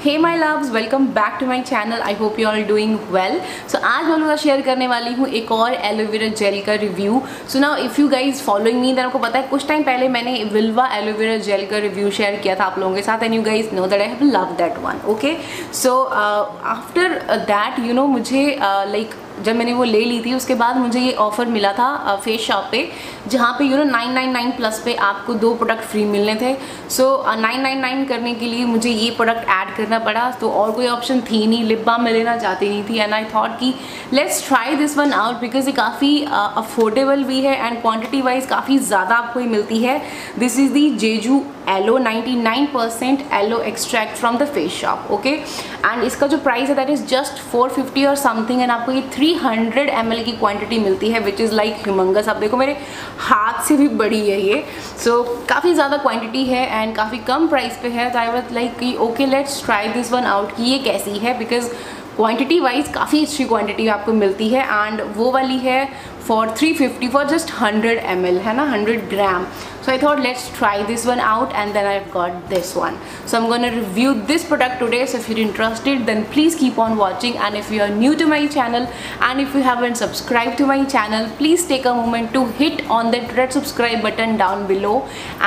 Hey my loves, welcome back to my channel. I hope you are doing well. So आज मैं लोगों का share करने वाली हूँ एक और एलोवेरा जेल का review. So now if you guys following me, then आपको पता है कुछ टाइम पहले मैंने विल्वा एलोवेरा जेल का रिव्यू शेयर किया था आप लोगों के साथ, and you guys know that I have love that one. Okay, so after that you know मुझे जब मैंने वो ले ली थी उसके बाद मुझे ये ऑफ़र मिला था फेस शॉप पे, जहाँ पे यू नो 999 प्लस पे आपको 2 प्रोडक्ट फ्री मिलने थे। सो 999 करने के लिए मुझे ये प्रोडक्ट ऐड करना पड़ा, तो और कोई ऑप्शन थी नहीं। लिप बाम मैं लेना चाहती नहीं थी, एंड आई थॉट कि let's try this one out because ये काफ़ी अफोर्डेबल भी है एंड क्वान्टिटी वाइज काफ़ी ज़्यादा आपको ही मिलती है। This is the Jeju aloe 99% aloe extract from the face shop. Okay, and इसका जो प्राइस है दैट इज़ जस्ट 450 और समथिंग, एंड आपको ये 300 ml की क्वांटिटी मिलती है, विच इज़ लाइक ह्यूमंगस। आप देखो मेरे हाथ से भी बड़ी है ये। सो काफ़ी ज़्यादा क्वांटिटी है एंड काफ़ी कम प्राइस पे है। तो आई वाज लाइक कि okay let's try this one out कि ये कैसी है, बिकॉज क्वांटिटी वाइज काफ़ी अच्छी क्वांटिटी आपको मिलती है। एंड वो वाली है फॉर 350 फॉर जस्ट 100 ml, है ना, 100 ग्राम। So I thought let's try this one out, and then I've got this one. So I'm gonna review this product today. So if you're interested, then please keep on watching. And if you are new to my channel and if you haven't subscribed to my channel, please take a moment to hit on that red subscribe button down below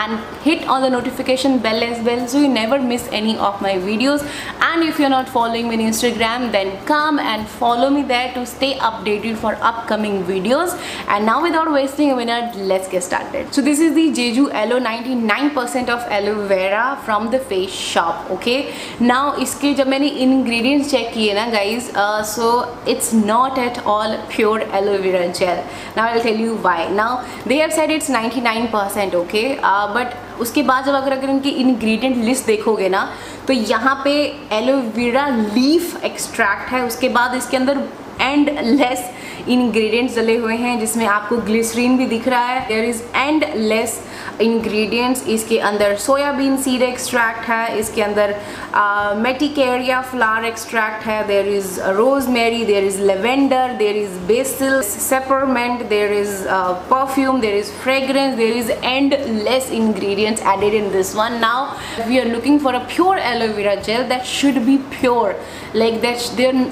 and hit on the notification bell as well, so you never miss any of my videos. And if you're not following me on Instagram, then come and follow me there to stay updated for upcoming videos. And now without wasting a minute, let's get started. So this is the Jeju Aloe 99% of aloe vera from the face shop. Okay, now इसके जब मैंने ingredients check किए ना guys, so it's not at all pure aloe vera gel. Now I'll tell you why. Now they have said it's 99%. Okay, but उसके बाद जब अगर इनकी ingredient list देखोगे ना, तो यहाँ पे aloe vera leaf extract है, उसके बाद इसके अंदर endless इंग्रेडिएंट्स डले हुए हैं, जिसमें आपको ग्लिसरीन भी दिख रहा है। There is endless ingredients. इसके अंदर सोयाबीन सीड एक्सट्रैक्ट है, इसके अंदर मेटिकेरिया फ्लावर एक्सट्रैक्ट है, there is rosemary, there is lavender, there is basil, peppermint, there is perfume, there is fragrance, there is endless ingredients added in this one. Now we are looking for a pure aloe vera gel that should be pure, like that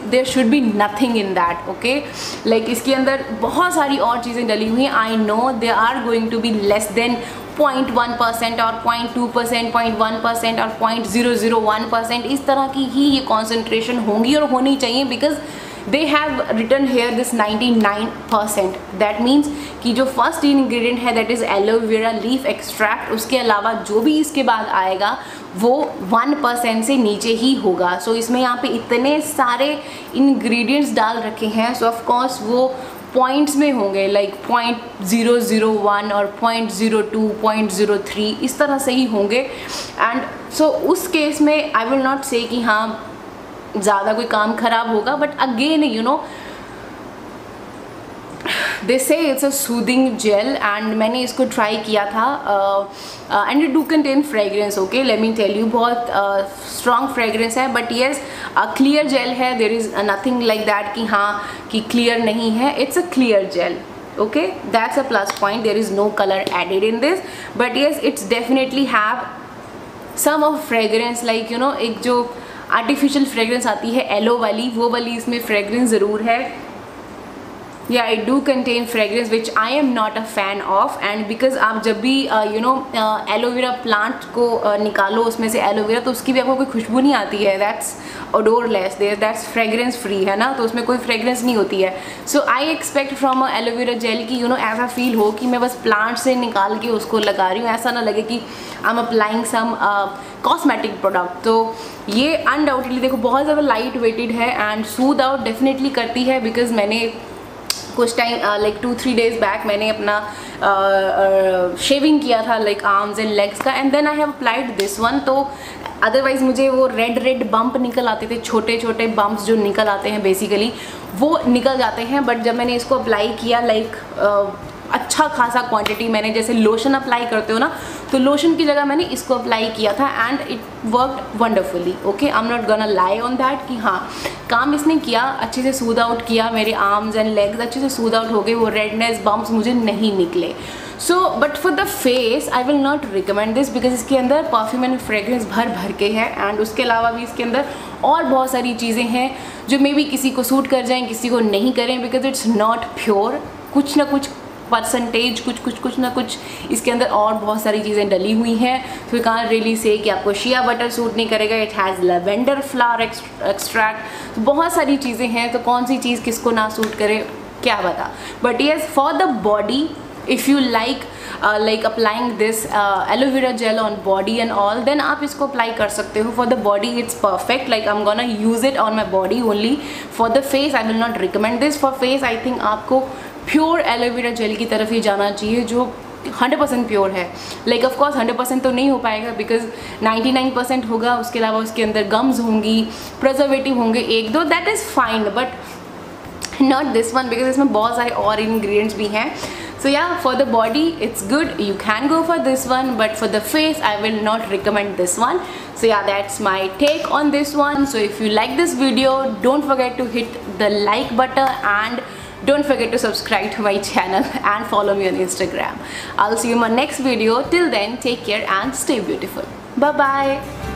there should be nothing in that. Okay, like इसके अंदर बहुत सारी और चीज़ें डली हुई हैं. I know they are going to be less than 0.1% और 0.2%, 0.1% और 0.001%. इस तरह की ही ये कॉन्सेंट्रेशन होंगी और होनी चाहिए, because they have written here this 99%. That means कि जो फर्स्ट इंग्रेडिएंट है that is aloe vera leaf extract, उसके अलावा जो भी इसके बाद आएगा वो 1% से नीचे ही होगा. सो इसमें यहाँ पे इतने सारे इंग्रेडिएंट्स डाल रखे हैं, सो ऑफकोर्स वो पॉइंट्स में होंगे, लाइक 0.001 और 0.02, 0.03 इस तरह से ही होंगे. एंड सो उस केस में आई विल नॉट से कि हाँ ज़्यादा कोई काम ख़राब होगा, but again you know they say it's a soothing gel. And मैंने इसको ट्राई किया था, and it do contain fragrance. Okay, let me tell you, बहुत स्ट्रॉन्ग फ्रेग्रेंस है, बट येस क्लियर जेल है. There is nothing like that कि हाँ कि क्लियर नहीं है. It's a clear gel. Okay, that's a plus point. There is no colour added in this, but yes it's definitely have some of fragrance, like you know एक जो artificial fragrance आती है yellow वाली, वो वाली इसमें फ्रेग्रेंस ज़रूर है. या it do contain fragrance which I am not a fan of. And because आप जब भी यू नो एलोवेरा प्लांट को निकालो उसमें से एलोवेरा, तो उसकी भी आपको कोई खुशबू नहीं आती है. That's odourless, that's fragrance free, है ना, तो उसमें कोई फ्रेग्रेंस नहीं होती है. So I expect from a aloe vera gel की यू नो ऐसा फील हो कि मैं बस प्लांट से निकाल के उसको लगा रही हूँ, ऐसा ना लगे कि I am applying some cosmetic product. तो ये अनडाउटेडली देखो बहुत ज़्यादा लाइट वेटेड है एंड सूद आउट डेफिनेटली करती है. बिकॉज मैंने कुछ टाइम लाइक 2-3 डेज बैक मैंने अपना शेविंग किया था, लाइक आर्म्स एंड लेग्स का, and then I have applied this one. तो अदरवाइज़ मुझे वो रेड बम्प निकल आते थे, छोटे छोटे बम्प्स जो निकल आते हैं बेसिकली, वो निकल जाते हैं. बट जब मैंने इसको अप्लाई किया, लाइक अच्छा खासा क्वांटिटी, मैंने जैसे लोशन अप्लाई करते हो ना, तो लोशन की जगह मैंने इसको अप्लाई किया था and it worked wonderfully. Okay, I am not gonna lie on that कि हाँ काम इसने किया, अच्छे से सूद आउट किया, मेरे आर्म्स एंड लेग्स अच्छे से सूद आउट हो गए, वो रेडनेस बम्प्स मुझे नहीं निकले. So but for the face I will not recommend this because इसके अंदर परफ्यूम एंड फ्रेग्रेंस भर भर के है, एंड उसके अलावा भी इसके अंदर और बहुत सारी चीज़ें हैं जो मे बी किसी को सूट कर जाएँ, किसी को नहीं करें, बिकॉज इट्स नॉट प्योर। कुछ ना कुछ परसेंटेज, कुछ ना कुछ इसके अंदर और बहुत सारी चीज़ें डली हुई हैं। तो वी कांट रियली से कि आपको शिया बटर सूट नहीं करेगा, it has lavender flower extract, तो बहुत सारी चीज़ें हैं, तो कौन सी चीज़ किसको ना सूट करे क्या पता। But yes, for the body, if you like applying this aloe vera gel on body and all, then आप इसको अप्लाई कर सकते हो। For the body it's perfect, like I am gonna use it on my body only. For the face I will not recommend this. For face I think आपको pure aloe vera gel की तरफ ही जाना चाहिए जो 100% pure है। Like of course 100% तो नहीं हो पाएगा बिकॉज 99% होगा, उसके अलावा उसके अंदर गम्स होंगी, प्रिजर्वेटिव होंगे एक दो, that is fine, but not this one because इसमें बहुत सारे और इंग्रेडिएंट्स भी हैं। So yeah, for the body it's good, you can go for this one, but for the face I will not recommend this one. So yeah, that's my take on this one. So if you like this video, don't forget to hit the like button and don't forget to subscribe to my channel and follow me on Instagram. I'll see you in my next video. Till then, take care and stay beautiful. Bye bye.